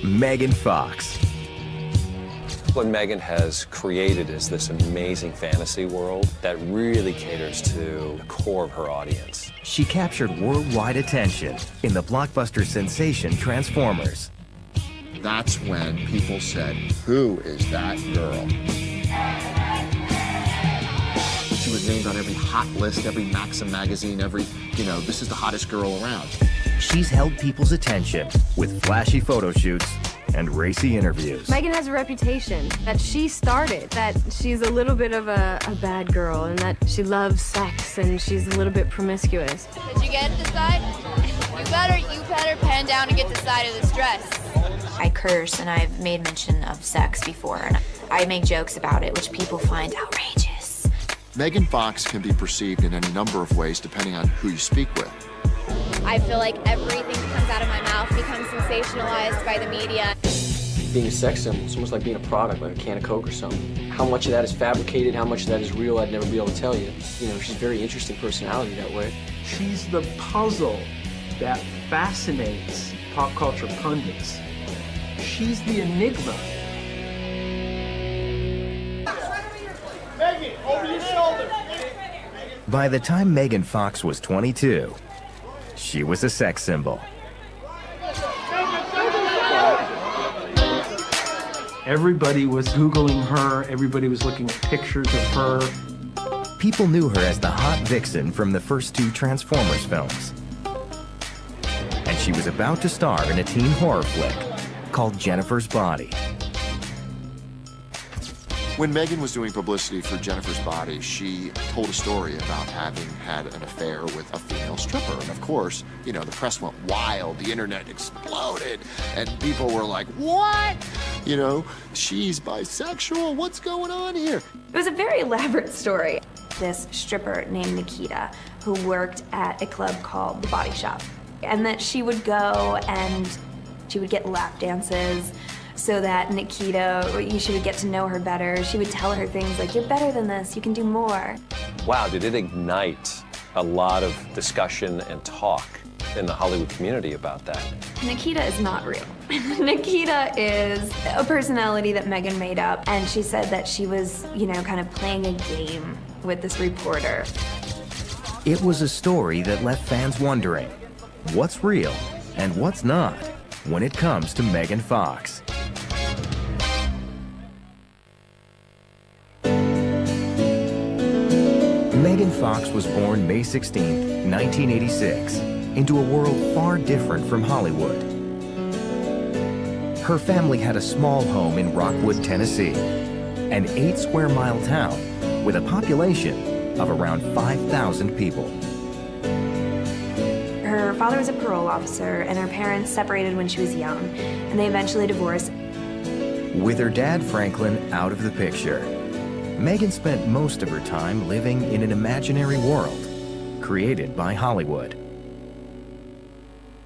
Megan Fox. What Megan has created is this amazing fantasy world that really caters to the core of her audience. She captured worldwide attention in the blockbuster sensation Transformers. That's when people said, "Who is that girl?" She was named on every hot list, every Maxim magazine, this is the hottest girl around. She's held people's attention with flashy photo shoots and racy interviews. Megan has a reputation that she started, that she's a little bit of a bad girl and that she loves sex and she's a little bit promiscuous. Did you get the side? You better pan down and get the side of this dress. I curse and I've made mention of sex before and I make jokes about it, which people find outrageous. Megan Fox can be perceived in any number of ways depending on who you speak with. I feel like everything that comes out of my mouth becomes sensationalized by the media. Being a sex symbol, it's almost like being a product, like a can of Coke or something. How much of that is fabricated, how much of that is real, I'd never be able to tell you. She's a very interesting personality that way. She's the puzzle that fascinates pop culture pundits. She's the enigma. Megan, over your shoulder. By the time Megan Fox was 22, she was a sex symbol. Everybody was Googling her. Everybody was looking at pictures of her. People knew her as the hot vixen from the first two Transformers films. And she was about to star in a teen horror flick called Jennifer's Body. When Megan was doing publicity for Jennifer's Body, she told a story about having had an affair with a female stripper. And of course, the press went wild, the internet exploded, and people were like, what? She's bisexual, what's going on here? It was a very elaborate story. This stripper named Nikita who worked at a club called The Body Shop. And that she would go and she would get lap dances so that Nikita, she would get to know her better. She would tell her things like, you're better than this, you can do more. Wow, did it ignite a lot of discussion and talk in the Hollywood community about that? Nikita is not real. Nikita is a personality that Megan made up, and she said that she was, kind of playing a game with this reporter. It was a story that left fans wondering what's real and what's not when it comes to Megan Fox. Megan Fox was born May 16, 1986, into a world far different from Hollywood. Her family had a small home in Rockwood, Tennessee, an 8-square-mile town with a population of around 5,000 people. Her father was a parole officer, and her parents separated when she was young, and they eventually divorced. With her dad, Franklin, out of the picture, Megan spent most of her time living in an imaginary world created by Hollywood.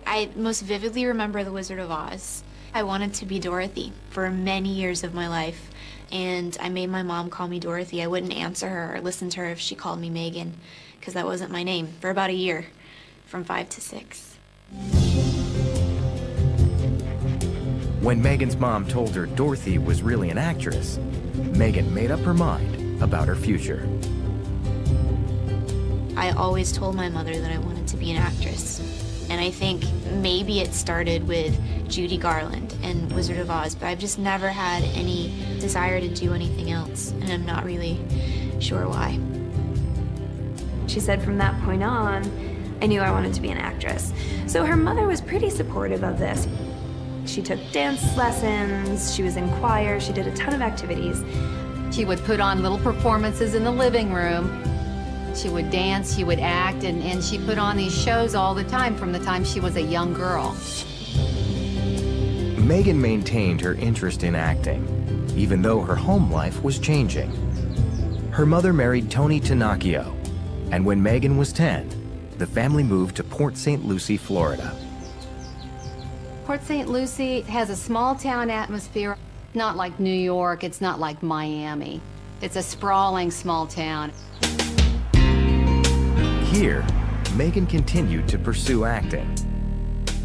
I most vividly remember The Wizard of Oz. I wanted to be Dorothy for many years of my life, and I made my mom call me Dorothy. I wouldn't answer her or listen to her if she called me Megan, because that wasn't my name, for about a year, from 5 to 6. When Megan's mom told her Dorothy was really an actress, Megan made up her mind about her future. I always told my mother that I wanted to be an actress. And I think maybe it started with Judy Garland and Wizard of Oz, but I've just never had any desire to do anything else, and I'm not really sure why. She said from that point on, I knew I wanted to be an actress. So her mother was pretty supportive of this. She took dance lessons, she was in choir, she did a ton of activities. She would put on little performances in the living room. She would dance, she would act, and she put on these shows all the time from the time she was a young girl. Megan maintained her interest in acting, even though her home life was changing. Her mother married Tony Tanacchio, and when Megan was 10, the family moved to Port St. Lucie, Florida. Port St. Lucie has a small-town atmosphere. Not like New York, it's not like Miami. It's a sprawling small town. Here, Megan continued to pursue acting.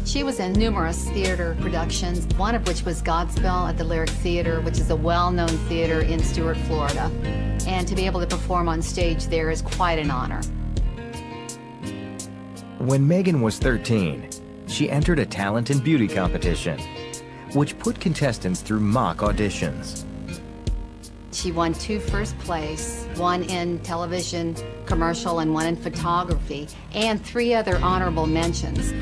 She was in numerous theater productions, one of which was Godspell at the Lyric Theater, which is a well-known theater in Stuart, Florida. And to be able to perform on stage there is quite an honor. When Megan was 13, she entered a talent and beauty competition, which put contestants through mock auditions. She won 2 first place, one in television commercial and one in photography, and 3 other honorable mentions.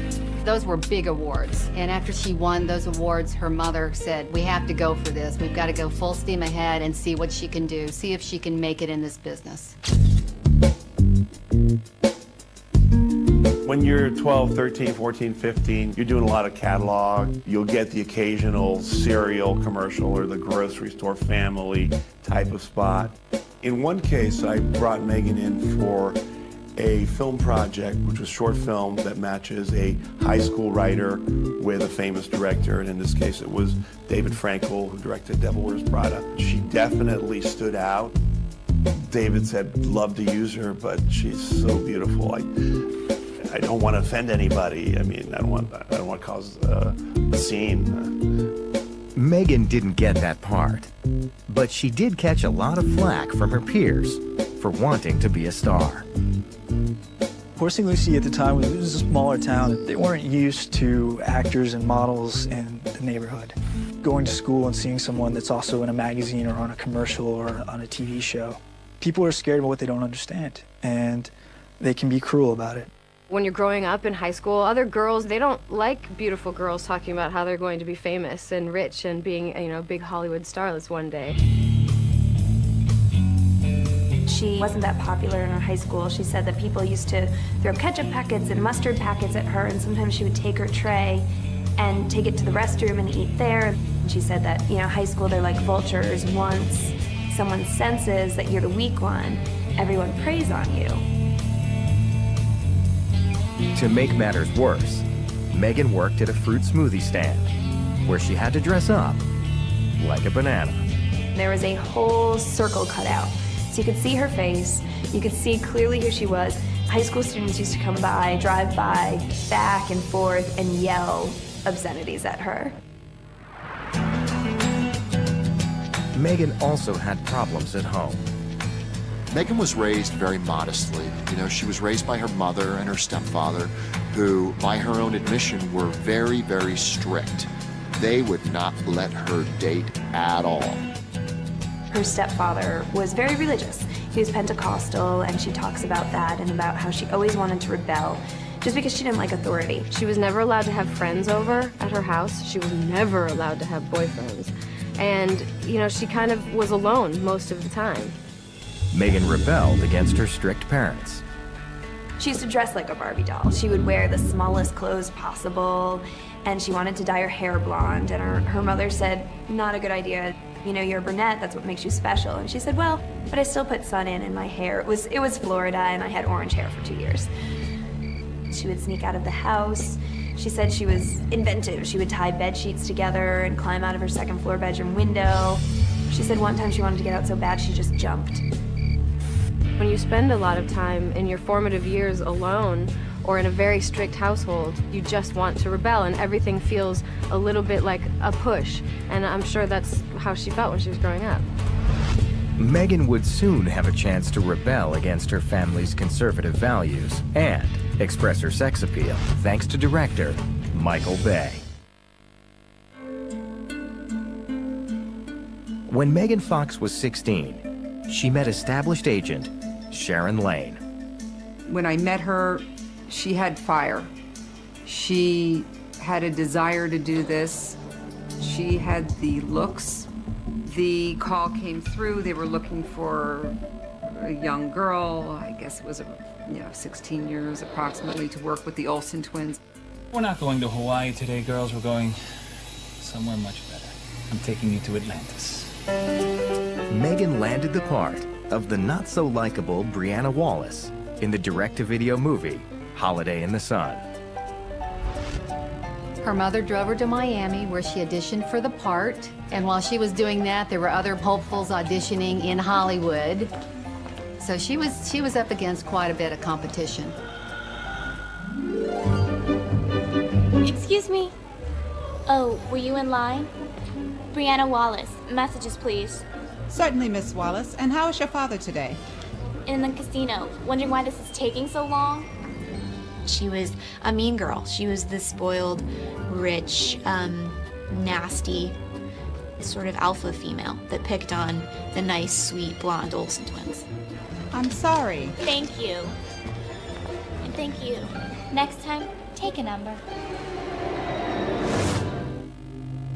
Those were big awards. And after she won those awards, her mother said, we have to go for this. We've got to go full steam ahead and see what she can do, see if she can make it in this business. When you're 12, 13, 14, 15, you're doing a lot of catalog. You'll get the occasional cereal commercial or the grocery store family type of spot. In one case, I brought Megan in for a film project, which was short film that matches a high school writer with a famous director, and in this case it was David Frankel, who directed Devil Wears Prada. She definitely stood out. David said, love to use her, but she's so beautiful. I don't want to offend anybody. I mean, I don't want to cause a scene. Megan didn't get that part, but she did catch a lot of flack from her peers for wanting to be a star. Port St. Lucie at the time was a smaller town. They weren't used to actors and models in the neighborhood. Going to school and seeing someone that's also in a magazine or on a commercial or on a TV show, people are scared of what they don't understand, and they can be cruel about it. When you're growing up in high school, other girls, they don't like beautiful girls talking about how they're going to be famous and rich and being, big Hollywood starlets one day. She wasn't that popular in her high school. She said that people used to throw ketchup packets and mustard packets at her, and sometimes she would take her tray and take it to the restroom and eat there. And she said that, high school, they're like vultures. Once someone senses that you're the weak one, everyone preys on you. To make matters worse, Megan worked at a fruit smoothie stand where she had to dress up like a banana. There was a whole circle cut out. So you could see her face, you could see clearly who she was. High school students used to come by, drive by, back and forth, and yell obscenities at her. Megan also had problems at home. Megan was raised very modestly. She was raised by her mother and her stepfather, who, by her own admission, were very, very strict. They would not let her date at all. Her stepfather was very religious. He was Pentecostal, and she talks about that and about how she always wanted to rebel just because she didn't like authority. She was never allowed to have friends over at her house. She was never allowed to have boyfriends. And, she kind of was alone most of the time. Megan rebelled against her strict parents. She used to dress like a Barbie doll. She would wear the smallest clothes possible, and she wanted to dye her hair blonde, and her mother said, not a good idea. You're a brunette, that's what makes you special. And she said, well, but I still put sun in my hair. It was Florida, and I had orange hair for 2 years. She would sneak out of the house. She said she was inventive. She would tie bed sheets together and climb out of her second floor bedroom window. She said one time she wanted to get out so bad she just jumped. When you spend a lot of time in your formative years alone or in a very strict household, you just want to rebel, and everything feels a little bit like a push. And I'm sure that's how she felt when she was growing up. Megan would soon have a chance to rebel against her family's conservative values and express her sex appeal, thanks to director Michael Bay. When Megan Fox was 16, she met established agent Sharon Lane. When I met her, she had fire. She had a desire to do this. She had the looks. The call came through. They were looking for a young girl. I guess it was 16 years approximately, to work with the Olsen twins. We're not going to Hawaii today, girls. We're going somewhere much better. I'm taking you to Atlantis. Megan landed the part of the not-so-likable Brianna Wallace in the direct-to-video movie Holiday in the Sun. Her mother drove her to Miami, where she auditioned for the part. And while she was doing that, there were other hopefuls auditioning in Hollywood. So she was up against quite a bit of competition. Excuse me. Oh, were you in line? Brianna Wallace, messages please. Certainly, Miss Wallace. And how is your father today? In the casino. Wondering why this is taking so long? She was a mean girl. She was the spoiled, rich, nasty, sort of alpha female that picked on the nice, sweet, blonde Olsen twins. I'm sorry. Thank you. And thank you. Next time, take a number.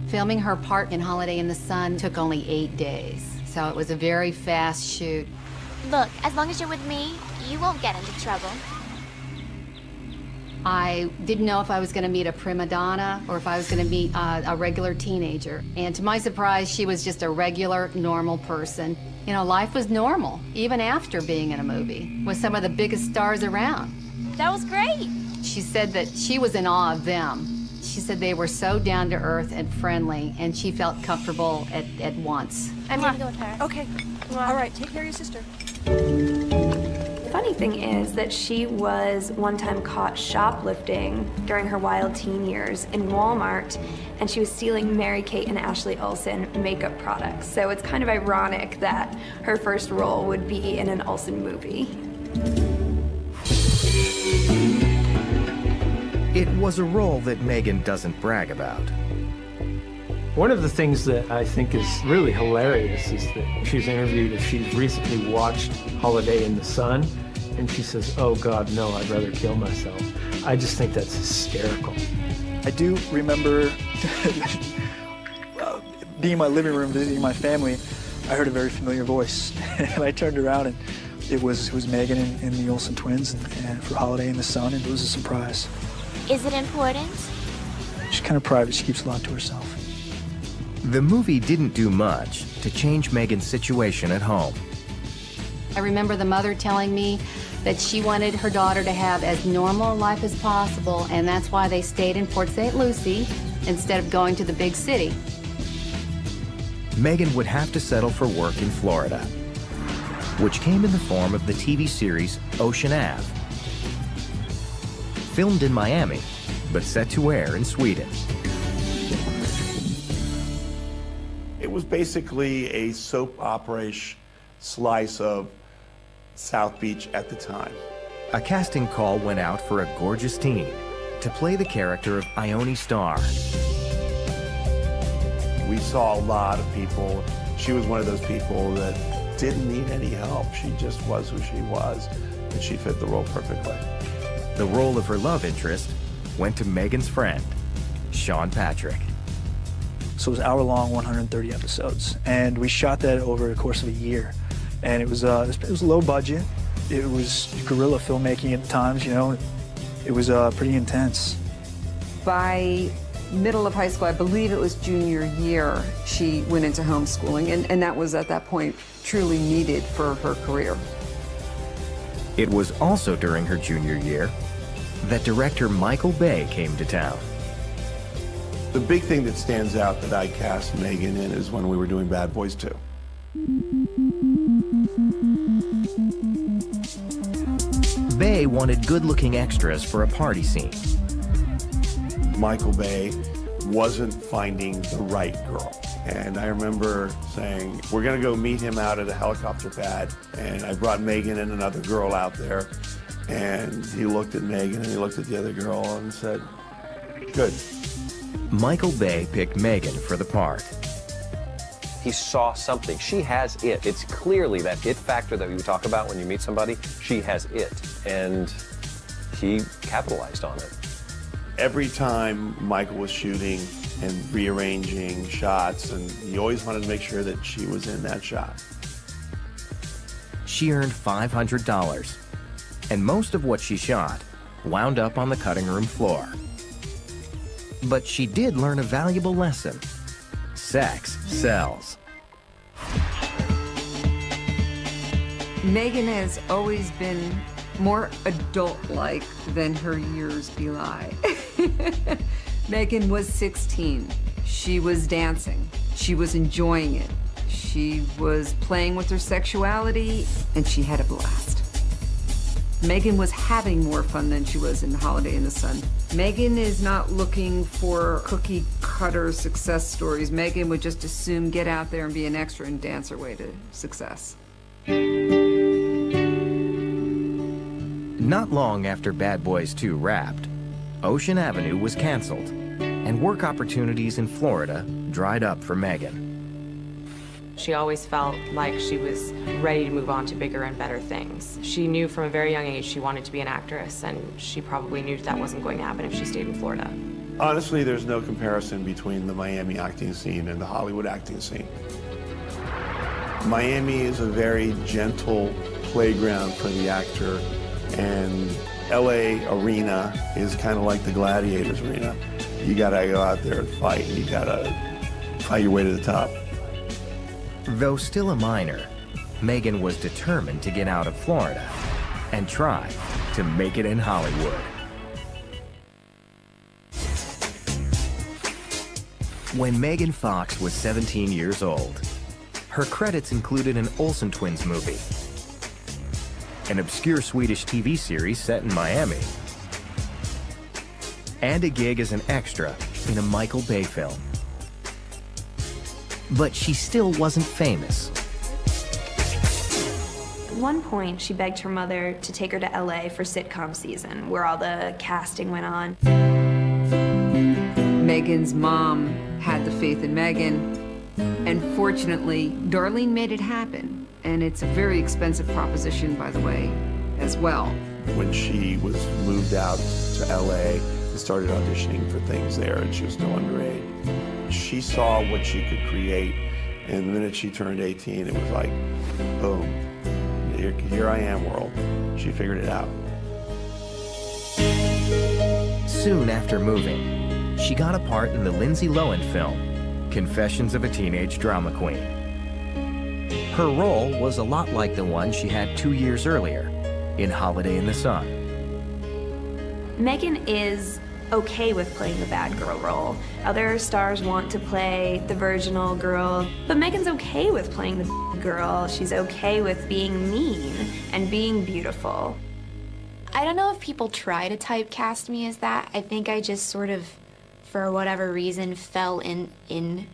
Filming her part in Holiday in the Sun took only 8 days, so it was a very fast shoot. Look, as long as you're with me, you won't get into trouble. I didn't know if I was going to meet a prima donna or if I was going to meet a regular teenager. And to my surprise, she was just a regular, normal person. You know, life was normal, even after being in a movie, with some of the biggest stars around. That was great. She said that she was in awe of them. She said they were so down to earth and friendly, and she felt comfortable at once. I'm gonna go with her. Okay. All right, take care of your sister. Funny thing is that she was one time caught shoplifting during her wild teen years in Walmart, and she was stealing Mary-Kate and Ashley Olsen makeup products. So it's kind of ironic that her first role would be in an Olsen movie. It was a role that Megan doesn't brag about. One of the things that I think is really hilarious is that she's interviewed if she's recently watched Holiday in the Sun, and she says, "Oh God, no, I'd rather kill myself." I just think that's hysterical. I do remember being in my living room visiting my family. I heard a very familiar voice, and I turned around, and it was Megan and the Olsen twins, and for Holiday in the Sun, and it was a surprise. Is it important? She's kind of private. She keeps a lot to herself. The movie didn't do much to change Megan's situation at home. I remember the mother telling me that she wanted her daughter to have as normal a life as possible, and that's why they stayed in Port St. Lucie instead of going to the big city. Megan would have to settle for work in Florida, which came in the form of the TV series Ocean Ave. Filmed in Miami, but set to air in Sweden. It was basically a soap opera-ish slice of South Beach at the time. A casting call went out for a gorgeous teen to play the character of Ione Starr. We saw a lot of people. She was one of those people that didn't need any help. She just was who she was, and she fit the role perfectly. The role of her love interest went to Megan's friend, Sean Patrick. So it was hour-long, 130 episodes, and we shot that over the course of a year. And it was low budget. It was guerrilla filmmaking at times, you know. It was pretty intense. By middle of high school, I believe it was junior year, she went into homeschooling, and that was at that point truly needed for her career. It was also during her junior year that director Michael Bay came to town. The big thing that stands out that I cast Megan in is when we were doing Bad Boys 2. Bay wanted good-looking extras for a party scene. Michael Bay wasn't finding the right girl. And I remember saying, we're gonna go meet him out at a helicopter pad. And I brought Megan and another girl out there. And he looked at Megan and he looked at the other girl and said, good. Michael Bay picked Megan for the part. He saw something. She has it. It's clearly that it factor that we talk about when you meet somebody. She has it. And he capitalized on it. Every time Michael was shooting and rearranging shots, and he always wanted to make sure that she was in that shot. She earned $500, and most of what she shot wound up on the cutting room floor. But she did learn a valuable lesson. Sex sells. Megan has always been more adult-like than her years belie. Megan was 16. She was dancing. She was enjoying it. She was playing with her sexuality, and she had a blast. Megan was having more fun than she was in Holiday in the Sun. Megan is not looking for cookie cutter success stories. Megan would just assume get out there and be an extra and dance her way to success. Not long after Bad Boys 2 wrapped, Ocean Avenue was canceled, and work opportunities in Florida dried up for Megan. She always felt like she was ready to move on to bigger and better things. She knew from a very young age she wanted to be an actress, and she probably knew that wasn't going to happen if she stayed in Florida. Honestly, there's no comparison between the Miami acting scene and the Hollywood acting scene. Miami is a very gentle playground for the actor, and LA arena is kind of like the Gladiators arena. You gotta go out there and fight, and you gotta fight your way to the top. Though still a minor, Megan was determined to get out of Florida and try to make it in Hollywood. When Megan Fox was 17 years old, her credits included an Olsen Twins movie, an obscure Swedish TV series set in Miami, and a gig as an extra in a Michael Bay film. But she still wasn't famous. At one point, she begged her mother to take her to LA for sitcom season, where all the casting went on. Megan's mom had the faith in Megan, and fortunately, Darlene made it happen. And it's a very expensive proposition, by the way, as well. When she was moved out to LA and started auditioning for things there, and she was still underage, she saw what she could create, and the minute she turned 18, it was like, boom, here I am, world. She figured it out. Soon after moving, she got a part in the Lindsay Lohan film, Confessions of a Teenage Drama Queen. Her role was a lot like the one she had 2 years earlier in Holiday in the Sun. Megan is okay with playing the bad girl role. Other stars want to play the virginal girl, but Megan's okay with playing the girl. She's okay with being mean and being beautiful. I don't know if people try to typecast me as that. I think I just sort of, for whatever reason, fell into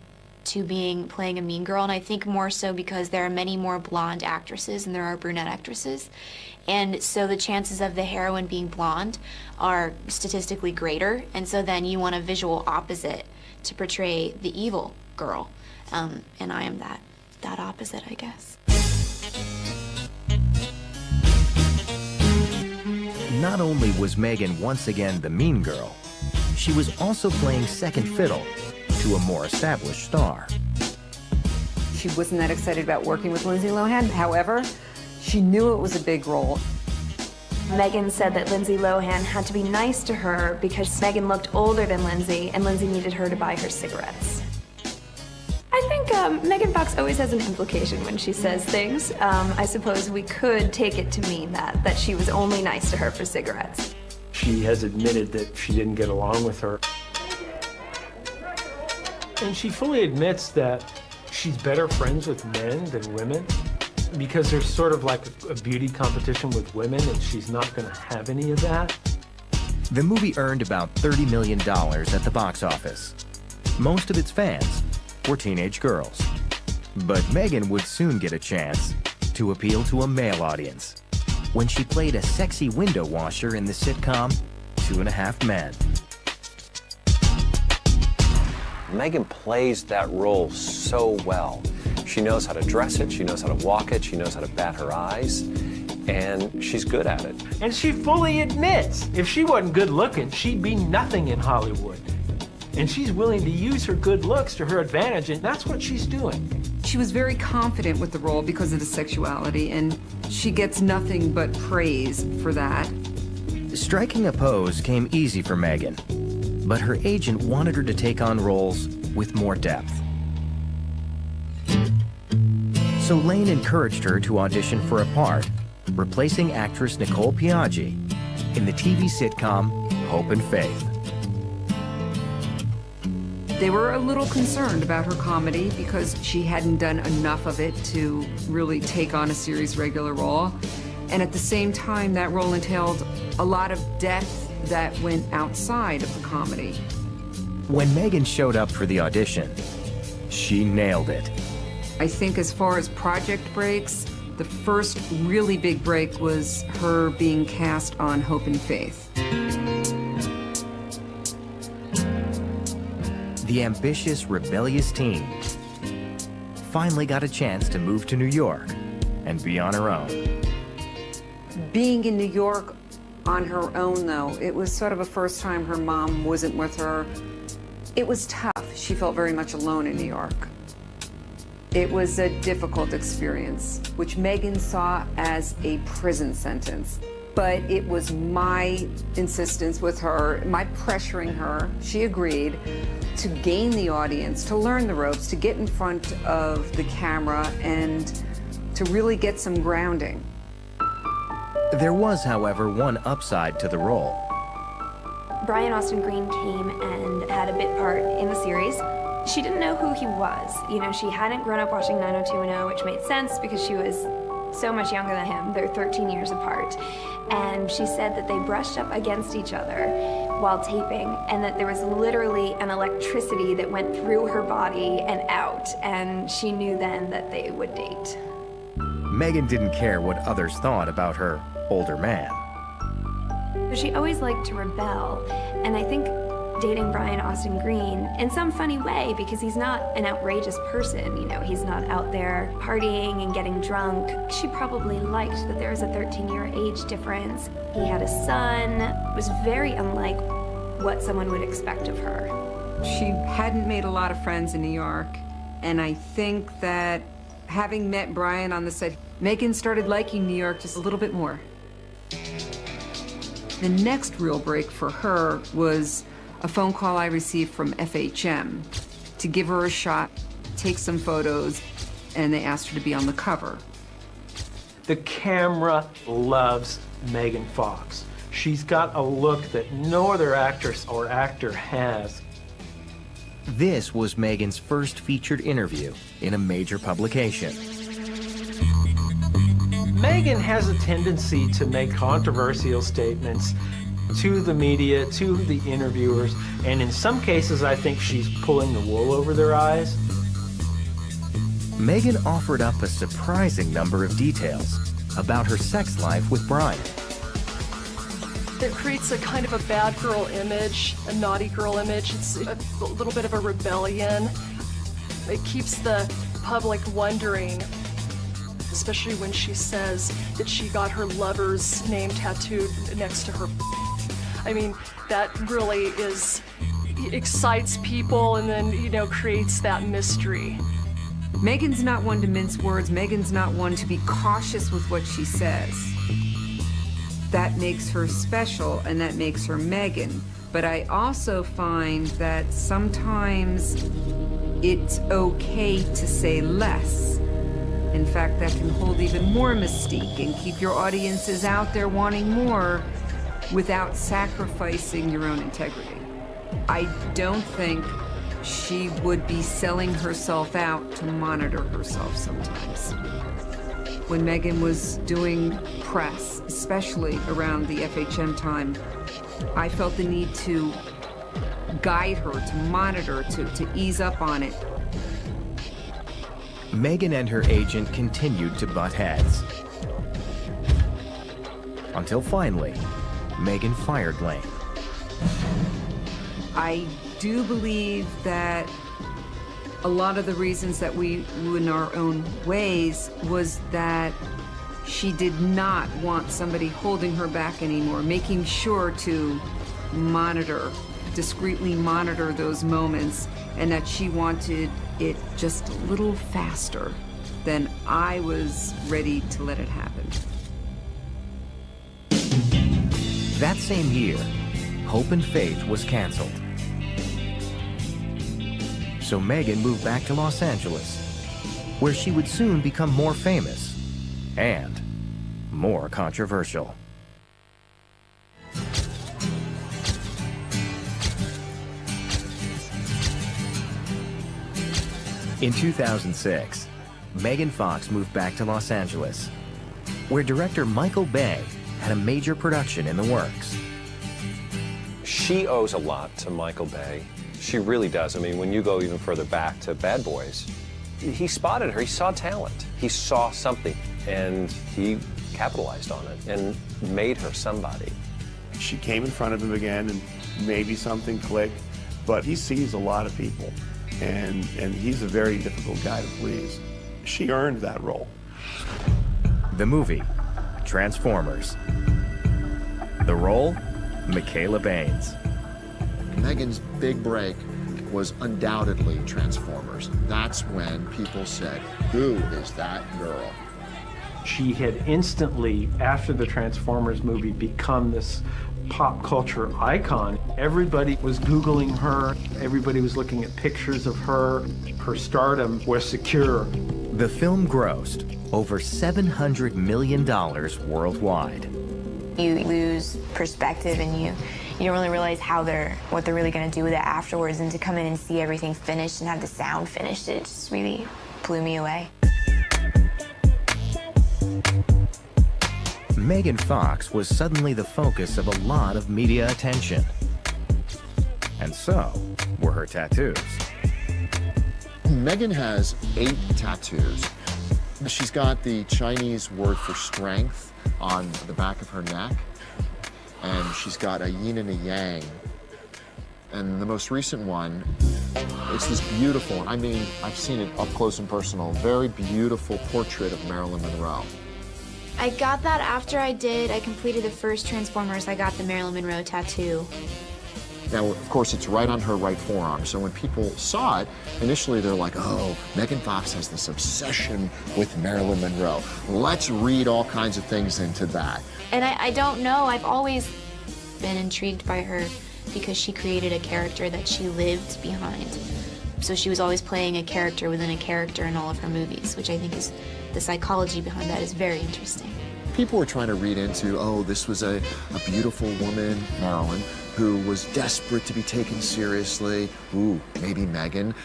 playing a mean girl, and I think more so because there are many more blonde actresses than there are brunette actresses. And so the chances of the heroine being blonde are statistically greater, and so then you want a visual opposite to portray the evil girl. And I am that opposite, I guess. Not only was Megan once again the mean girl, she was also playing second fiddle to a more established star. She wasn't that excited about working with Lindsay Lohan. However, she knew it was a big role. Megan said that Lindsay Lohan had to be nice to her because Megan looked older than Lindsay, and Lindsay needed her to buy her cigarettes. I think Megan Fox always has an implication when she says things. I suppose we could take it to mean that she was only nice to her for cigarettes. She has admitted that she didn't get along with her. And she fully admits that she's better friends with men than women because there's sort of like a beauty competition with women, and she's not going to have any of that. The movie earned about $30 million at the box office. Most of its fans were teenage girls. But Megan would soon get a chance to appeal to a male audience when she played a sexy window washer in the sitcom 2.5 Men. Megan plays that role so well. She knows how to dress it, she knows how to walk it, she knows how to bat her eyes, and she's good at it. And she fully admits if she wasn't good looking, she'd be nothing in Hollywood. And she's willing to use her good looks to her advantage, and that's what she's doing. She was very confident with the role because of the sexuality, and she gets nothing but praise for that. Striking a pose came easy for Megan, but her agent wanted her to take on roles with more depth. So Lane encouraged her to audition for a part, replacing actress Nicole Piaggi in the TV sitcom Hope and Faith. They were a little concerned about her comedy because she hadn't done enough of it to really take on a series regular role. And at the same time, that role entailed a lot of depth that went outside of the comedy. When Megan showed up for the audition, she nailed it. I think as far as project breaks, the first really big break was her being cast on Hope and Faith. The ambitious, rebellious teen finally got a chance to move to New York and be on her own. Being in New York on her own, though, it was sort of a first time her mom wasn't with her. It was tough. She felt very much alone in New York. It was a difficult experience, which Megan saw as a prison sentence. But it was my insistence with her, my pressuring her, she agreed, to gain the audience, to learn the ropes, to get in front of the camera, and to really get some grounding. There was, however, one upside to the role. Brian Austin Green came and had a bit part in the series. She didn't know who he was. You know, she hadn't grown up watching 90210, which made sense because she was so much younger than him. They're 13 years apart. And she said that they brushed up against each other while taping, and that there was literally an electricity that went through her body and out, and she knew then that they would date. Megan didn't care what others thought about her older man. She always liked to rebel, and I think dating Brian Austin Green in some funny way, because he's not an outrageous person, you know, he's not out there partying and getting drunk. She probably liked that there was a 13-year age difference. He had a son. It was very unlike what someone would expect of her. She hadn't made a lot of friends in New York, and I think that having met Brian on the set, Megan started liking New York just a little bit more. The next real break for her was a phone call I received from FHM to give her a shot, take some photos, and they asked her to be on the cover. The camera loves Megan Fox. She's got a look that no other actress or actor has. This was Megan's first featured interview in a major publication. Megan has a tendency to make controversial statements to the media, to the interviewers, and in some cases I think she's pulling the wool over their eyes. Megan offered up a surprising number of details about her sex life with Brian. It creates a kind of a bad girl image, a naughty girl image. It's a little bit of a rebellion. It keeps the public wondering, especially when she says that she got her lover's name tattooed next to her. I mean, that really excites people and then, you know, creates that mystery. Megan's not one to mince words. Megan's not one to be cautious with what she says. That makes her special and that makes her Megan. But I also find that sometimes it's okay to say less. In fact, that can hold even more mystique and keep your audiences out there wanting more without sacrificing your own integrity. I don't think she would be selling herself out to monitor herself sometimes. When Megan was doing press, especially around the FHM time, I felt the need to guide her, to monitor, to ease up on it. Megan and her agent continued to butt heads. Until finally, Megan fired Lane. I do believe that a lot of the reasons that we went our own ways was that she did not want somebody holding her back anymore, making sure to monitor, discreetly monitor those moments, and that she wanted it just a little faster than I was ready to let it happen. That same year, Hope and Faith was canceled. So Megan moved back to Los Angeles, where she would soon become more famous and more controversial. In 2006, Megan Fox moved back to Los Angeles. where director Michael Bay had a major production in the works. She owes a lot to Michael Bay. She really does. I mean, when you go even further back to Bad Boys, he spotted her, he saw talent. He saw something, and he capitalized on it and made her somebody. She came in front of him again, and maybe something clicked, but he sees a lot of people, and he's a very difficult guy to please. She earned that role. The movie, Transformers. The role, Michaela Baines. Megan's big break was undoubtedly Transformers. That's when people said, "Who is that girl?" She had instantly, after the Transformers movie, become this pop culture icon. Everybody was Googling her. Everybody was looking at pictures of her. Her stardom was secure. The film grossed over $700 million worldwide. You lose perspective and you don't really realize what they're really going to do with it afterwards, and to come in and see everything finished and have the sound finished, it just really blew me away. Megan Fox was suddenly the focus of a lot of media attention. And so were her tattoos. Megan has 8 tattoos. She's got the Chinese word for strength on the back of her neck, and she's got a yin and a yang. And the most recent one, it's this beautiful, I mean, I've seen it up close and personal, very beautiful portrait of Marilyn Monroe. I got that after I completed the first Transformers. I got the Marilyn Monroe tattoo. Now, of course, it's right on her right forearm, so when people saw it, initially they're like, oh, Megan Fox has this obsession with Marilyn Monroe. Let's read all kinds of things into that. And I don't know, I've always been intrigued by her because she created a character that she lived behind. So she was always playing a character within a character in all of her movies, which I think is, the psychology behind that is very interesting. People were trying to read into, oh, this was a beautiful woman, Marilyn, who was desperate to be taken seriously. Ooh, maybe Megan.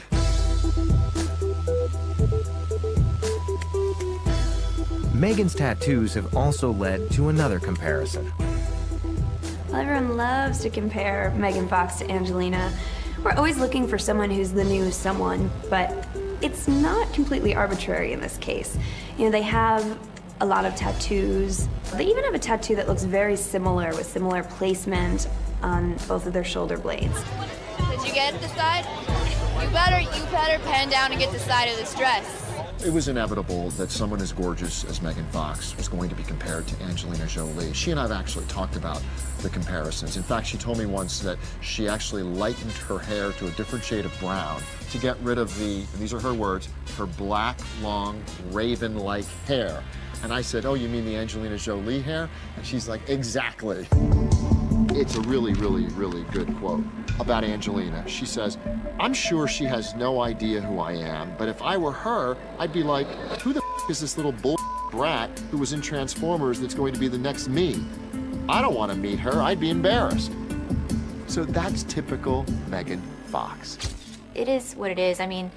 Megan's tattoos have also led to another comparison. Well, everyone loves to compare Megan Fox to Angelina. We're always looking for someone who's the new someone, but it's not completely arbitrary in this case. You know, they have a lot of tattoos. They even have a tattoo that looks very similar with similar placement on both of their shoulder blades. Did you get the side? You better pen down and get the side of this dress. It was inevitable that someone as gorgeous as Megan Fox was going to be compared to Angelina Jolie. She and I have actually talked about the comparisons. In fact, she told me once that she actually lightened her hair to a different shade of brown to get rid of and these are her words, her black, long, raven-like hair. And I said, oh, you mean the Angelina Jolie hair? And she's like, exactly. It's a really, really, really good quote about Angelina. She says, I'm sure she has no idea who I am, but if I were her, I'd be like, who the is this little bull brat who was in Transformers that's going to be the next me? I don't want to meet her. I'd be embarrassed. So that's typical Megan Fox. It is what it is. I mean,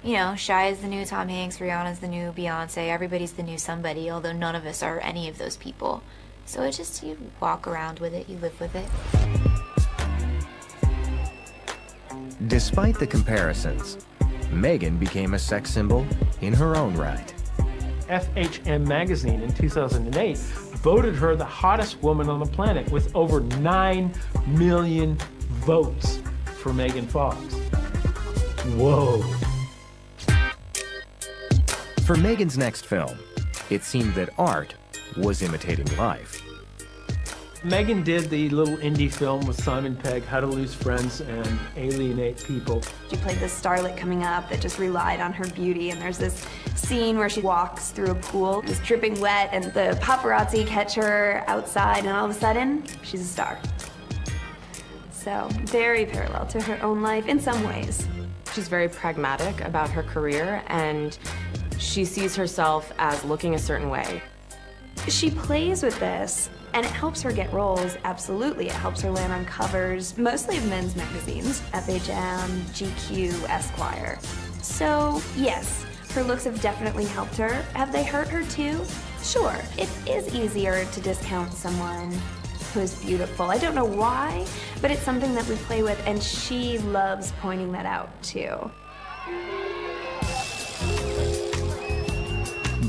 you know, Shia is the new Tom Hanks, Rihanna's the new Beyonce, everybody's the new somebody, although none of us are any of those people. So it's just, you walk around with it, you live with it. Despite the comparisons, Megan became a sex symbol in her own right. FHM magazine in 2008 voted her the hottest woman on the planet with over 9 million votes for Megan Fox. Whoa. For Megan's next film, it seemed that art was imitating life. Megan did the little indie film with Simon Pegg, How to Lose Friends and Alienate People. She played this starlet coming up that just relied on her beauty, and there's this scene where she walks through a pool, it's dripping wet, and the paparazzi catch her outside, and all of a sudden, she's a star. So, very parallel to her own life in some ways. She's very pragmatic about her career, and she sees herself as looking a certain way. She plays with this, and it helps her get roles, absolutely. It helps her land on covers, mostly of men's magazines, FHM, GQ, Esquire. So, yes, her looks have definitely helped her. Have they hurt her too? Sure, it is easier to discount someone who's beautiful. I don't know why, but it's something that we play with, and she loves pointing that out too.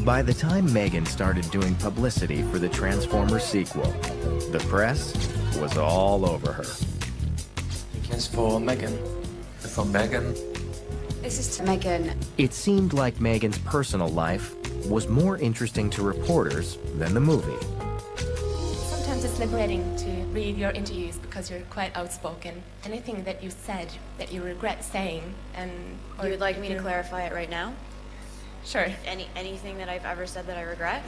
By the time Megan started doing publicity for the Transformers sequel, the press was all over her. I guess for Megan. For Megan. This is to Megan. It seemed like Megan's personal life was more interesting to reporters than the movie. Sometimes it's liberating to read your interviews because you're quite outspoken. Anything that you said that you regret saying, and You would like me to clarify it right now? Sure. Anything that I've ever said that I regret?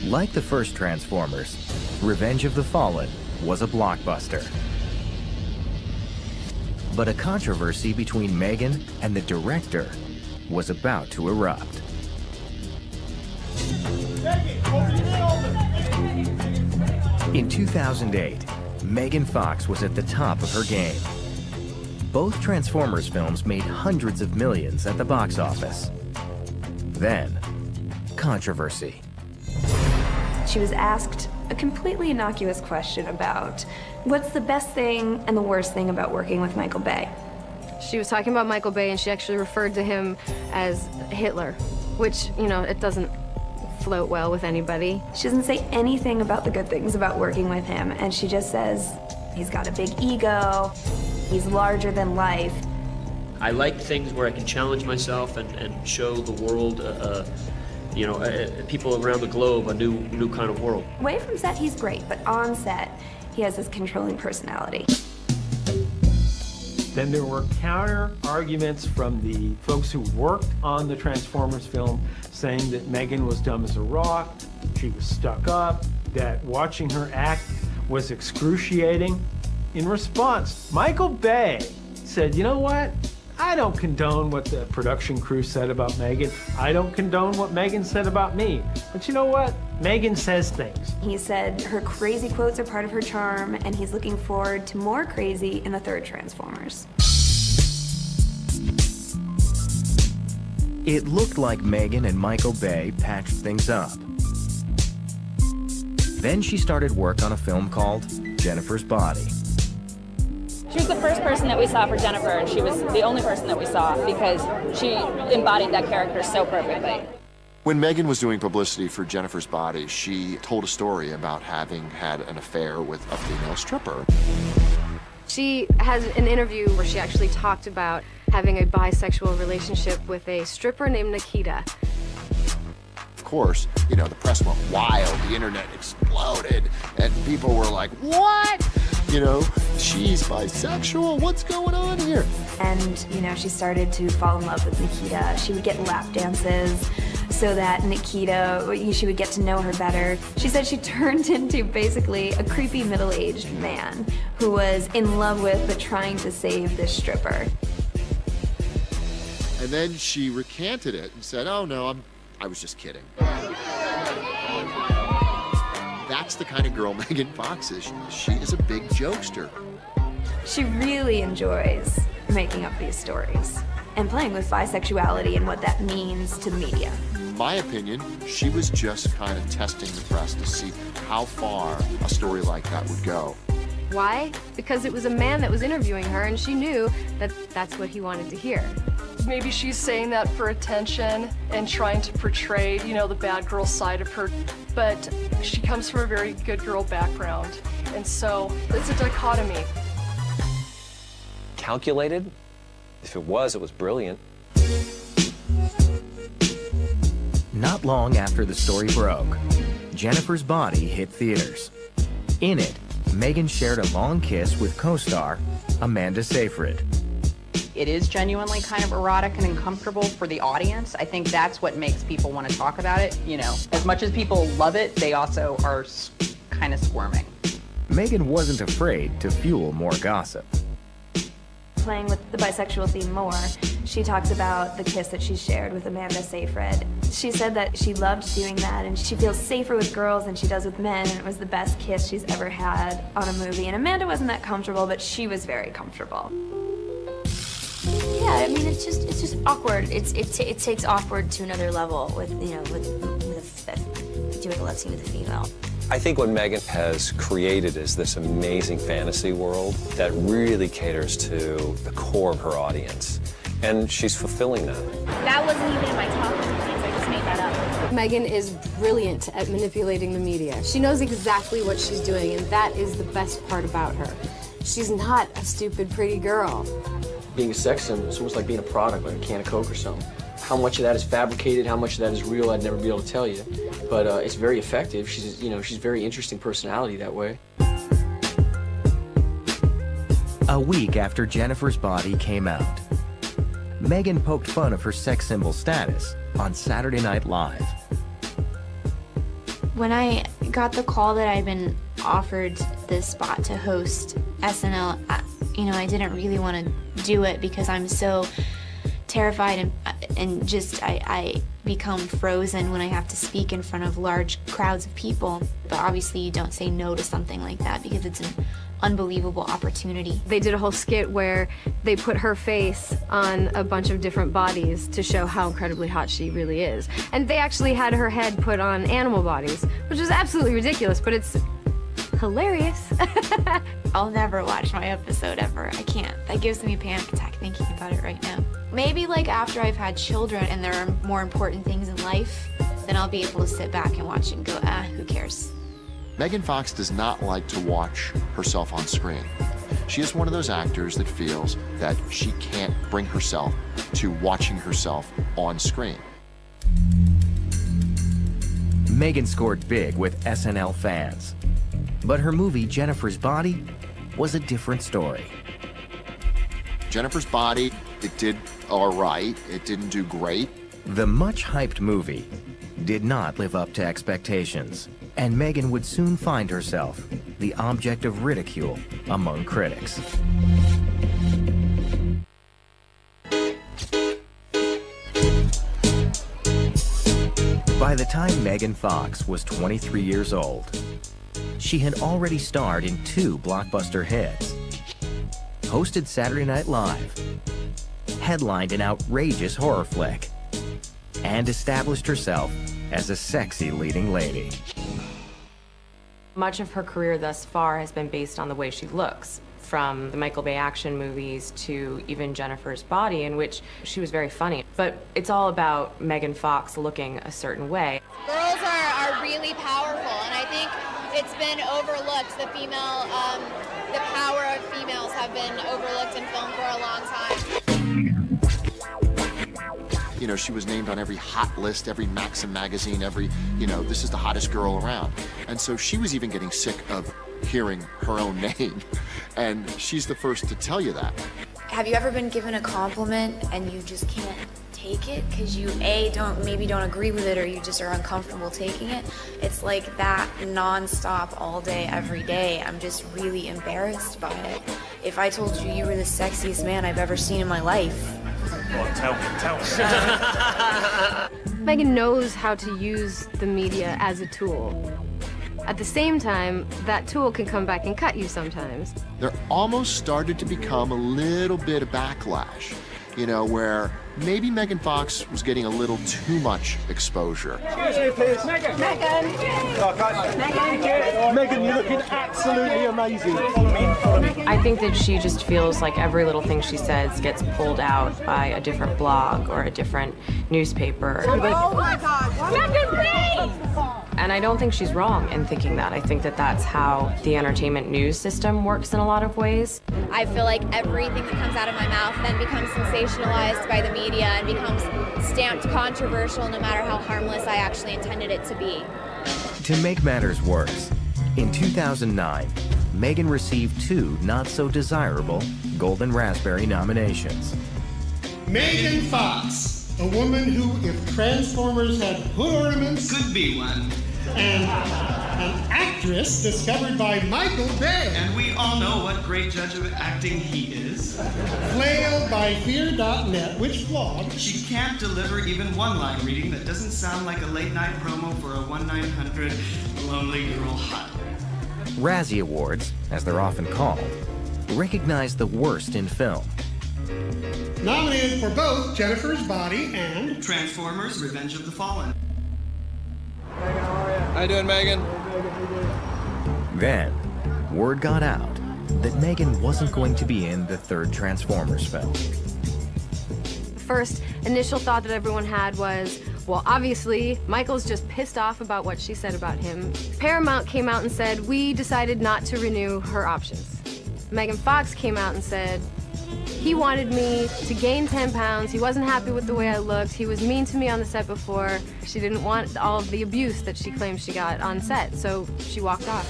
Like the first Transformers, Revenge of the Fallen was a blockbuster. But a controversy between Megan and the director was about to erupt. In 2008, Megan Fox was at the top of her game. Both Transformers films made hundreds of millions at the box office. Then, controversy. She was asked a completely innocuous question about what's the best thing and the worst thing about working with Michael Bay. She was talking about Michael Bay, and she actually referred to him as Hitler, which, you know, it doesn't float well with anybody. She doesn't say anything about the good things about working with him, and she just says he's got a big ego, he's larger than life. I like things where I can challenge myself and show the world, people around the globe a new kind of world. Away from set, he's great, but on set, he has this controlling personality. Then there were counter arguments from the folks who worked on the Transformers film saying that Megan was dumb as a rock, she was stuck up, that watching her act was excruciating. In response, Michael Bay said, you know what? I don't condone what the production crew said about Megan. I don't condone what Megan said about me. But you know what? Megan says things. He said her crazy quotes are part of her charm, and he's looking forward to more crazy in the third Transformers. It looked like Megan and Michael Bay patched things up. Then she started work on a film called Jennifer's Body. She was the first person that we saw for Jennifer, and she was the only person that we saw because she embodied that character so perfectly. When Megan was doing publicity for Jennifer's Body, she told a story about having had an affair with a female stripper. She has an interview where she actually talked about having a bisexual relationship with a stripper named Nikita. Of course, the press went wild, the internet exploded, and people were like, what? She's bisexual, what's going on here? And, she started to fall in love with Nikita. She would get lap dances so that Nikita, she would get to know her better. She said she turned into basically a creepy middle-aged man who was in love with but trying to save this stripper. And then she recanted it and said, oh no, I was just kidding. That's the kind of girl Megan Fox is. She is a big jokester. She really enjoys making up these stories and playing with bisexuality and what that means to the media. In my opinion, she was just kind of testing the press to see how far a story like that would go. Why? Because it was a man that was interviewing her, and she knew that that's what he wanted to hear. Maybe she's saying that for attention and trying to portray, the bad girl side of her. But she comes from a very good girl background. And so it's a dichotomy. Calculated? If it was brilliant. Not long after the story broke, Jennifer's Body hit theaters. In it, Megan shared a long kiss with co-star Amanda Seyfried. It is genuinely kind of erotic and uncomfortable for the audience. I think that's what makes people want to talk about it. As much as people love it, they also are kind of squirming. Megan wasn't afraid to fuel more gossip. Playing with the bisexual theme more, she talks about the kiss that she shared with Amanda Seyfried. She said that she loved doing that, and she feels safer with girls than she does with men, and it was the best kiss she's ever had on a movie. And Amanda wasn't that comfortable, but she was very comfortable. Yeah, I mean, it's just awkward. It takes awkward to another level with doing a love scene with a female. I think what Megan has created is this amazing fantasy world that really caters to the core of her audience. And she's fulfilling that. That wasn't even in my talking points. I just made that up. Megan is brilliant at manipulating the media. She knows exactly what she's doing, and that is the best part about her. She's not a stupid, pretty girl. Being a sex symbol is almost like being a product, like a can of Coke or something. How much of that is fabricated, how much of that is real, I'd never be able to tell you. But it's very effective. She's a very interesting personality that way. A week after Jennifer's Body came out, Megan poked fun of her sex symbol status on Saturday Night Live. When I got the call that I'd been offered this spot to host SNL, I didn't really want to do it because I'm so terrified and just I become frozen when I have to speak in front of large crowds of people. But obviously you don't say no to something like that because it's an unbelievable opportunity. They did a whole skit where they put her face on a bunch of different bodies to show how incredibly hot she really is. And they actually had her head put on animal bodies, which is absolutely ridiculous, but it's hilarious. I'll never watch my episode ever. I can't. That gives me a panic attack thinking about it right now. Maybe like after I've had children and there are more important things in life, then I'll be able to sit back and watch and go, who cares? Megan Fox does not like to watch herself on screen. She is one of those actors that feels that she can't bring herself to watching herself on screen. Megan scored big with SNL fans, but her movie Jennifer's Body was a different story. Jennifer's Body, it did all right. It didn't do great. The much-hyped movie did not live up to expectations, and Megan would soon find herself the object of ridicule among critics. By the time Megan Fox was 23 years old, she had already starred in 2 blockbuster hits, hosted Saturday Night Live, headlined an outrageous horror flick, and established herself as a sexy leading lady. Much of her career thus far has been based on the way she looks, from the Michael Bay action movies to even Jennifer's Body, in which she was very funny. But it's all about Megan Fox looking a certain way. Girls are really powerful, and I think it's been overlooked. The power of females have been overlooked in film for a long time. You know, she was named on every hot list, every Maxim magazine, this is the hottest girl around. And so she was even getting sick of hearing her own name. And she's the first to tell you that. Have you ever been given a compliment and you just can't take it because you maybe don't agree with it, or you just are uncomfortable taking it? It's like that non-stop all day, every day. I'm just really embarrassed by it. If I told you you were the sexiest man I've ever seen in my life. Oh, tell me. Megan knows how to use the media as a tool. At the same time, that tool can come back and cut you sometimes. There almost started to become a little bit of backlash, where maybe Megan Fox was getting a little too much exposure. Excuse me, please. Megan! Megan, you're looking absolutely amazing. Follow me. I think that she just feels like every little thing she says gets pulled out by a different blog or a different newspaper. Oh my God! Megan, please! And I don't think she's wrong in thinking that. I think that that's how the entertainment news system works in a lot of ways. I feel like everything that comes out of my mouth then becomes sensationalized by the media and becomes stamped controversial no matter how harmless I actually intended it to be. To make matters worse, in 2009, Megan received 2 not-so-desirable Golden Raspberry nominations. Megan Fox, a woman who, if Transformers had hood ornaments, could be one. And an actress discovered by Michael Bay. And we all know what great judge of acting he is. Flailed by Fear.net, which flawed. She can't deliver even one line reading that doesn't sound like a late-night promo for a 1-900 lonely girl hot. Razzie Awards, as they're often called, recognize the worst in film, Nominated for both Jennifer's Body and Transformers: Revenge of the Fallen. How you doing, Megan? Then, word got out that Megan wasn't going to be in the third Transformers film. The first initial thought that everyone had was, well, obviously, Michael's just pissed off about what she said about him. Paramount came out and said, we decided not to renew her options. Megan Fox came out and said, he wanted me to gain 10 pounds. He wasn't happy with the way I looked. He was mean to me on the set before. She didn't want all of the abuse that she claimed she got on set, so she walked off.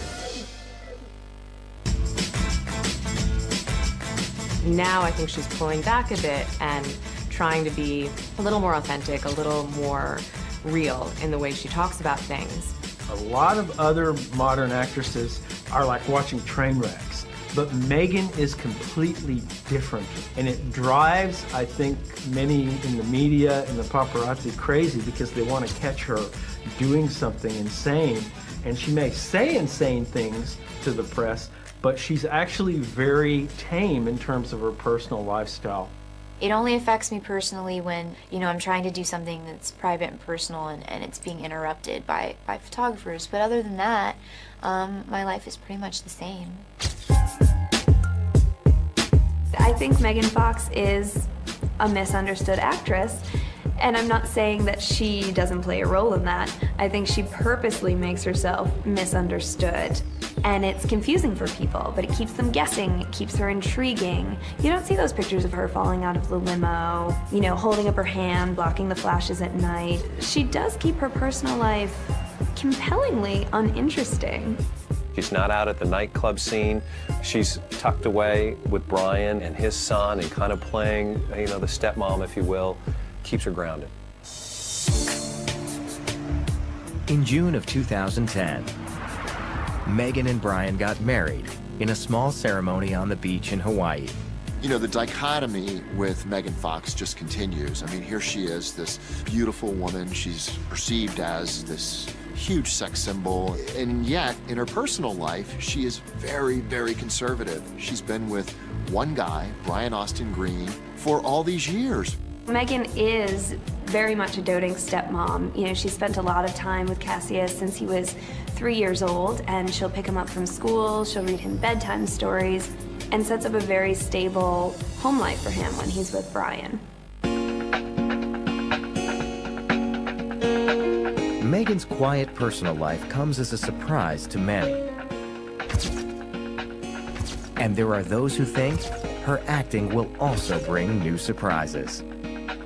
Now I think she's pulling back a bit and trying to be a little more authentic, a little more real in the way she talks about things. A lot of other modern actresses are like watching train wrecks, but Megan is completely different. And it drives, I think, many in the media and the paparazzi crazy because they want to catch her doing something insane. And she may say insane things to the press, but she's actually very tame in terms of her personal lifestyle. It only affects me personally when, I'm trying to do something that's private and personal and it's being interrupted by photographers. But other than that, my life is pretty much the same. I think Megan Fox is a misunderstood actress. And I'm not saying that she doesn't play a role in that. I think she purposely makes herself misunderstood. And it's confusing for people, but it keeps them guessing, it keeps her intriguing. You don't see those pictures of her falling out of the limo, holding up her hand, blocking the flashes at night. She does keep her personal life compellingly uninteresting. She's not out at the nightclub scene. She's tucked away with Brian and his son and kind of playing, the stepmom, if you will. Keeps her grounded. In June of 2010, Megan and Brian got married in a small ceremony on the beach in Hawaii. The dichotomy with Megan Fox just continues. I mean, here she is, this beautiful woman. She's perceived as this huge sex symbol, and yet in her personal life, she is very, very conservative. She's been with one guy, Brian Austin Green, for all these years. Megan is very much a doting stepmom. She spent a lot of time with Cassius since he was 3 years old, and she'll pick him up from school, she'll read him bedtime stories, and sets up a very stable home life for him when he's with Brian. Megan's quiet personal life comes as a surprise to many. And there are those who think her acting will also bring new surprises.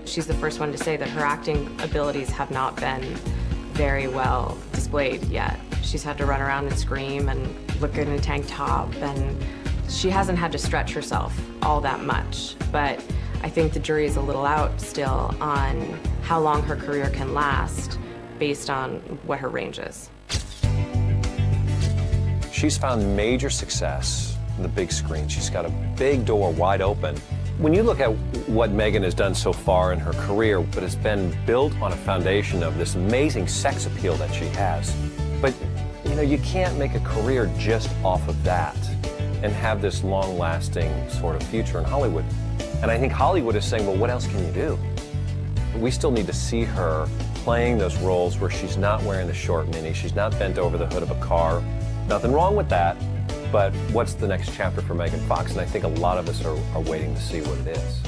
She's the first one to say that her acting abilities have not been very well displayed yet. She's had to run around and scream and look good in a tank top, and she hasn't had to stretch herself all that much. But I think the jury is a little out still on how long her career can last based on what her range is. She's found major success on the big screen. She's got a big door wide open. When you look at what Megan has done so far in her career, but it's been built on a foundation of this amazing sex appeal that she has. But, you can't make a career just off of that and have this long-lasting sort of future in Hollywood. And I think Hollywood is saying, well, what else can you do? We still need to see her playing those roles where she's not wearing the short mini, she's not bent over the hood of a car. Nothing wrong with that. But what's the next chapter for Megan Fox? And I think a lot of us are waiting to see what it is.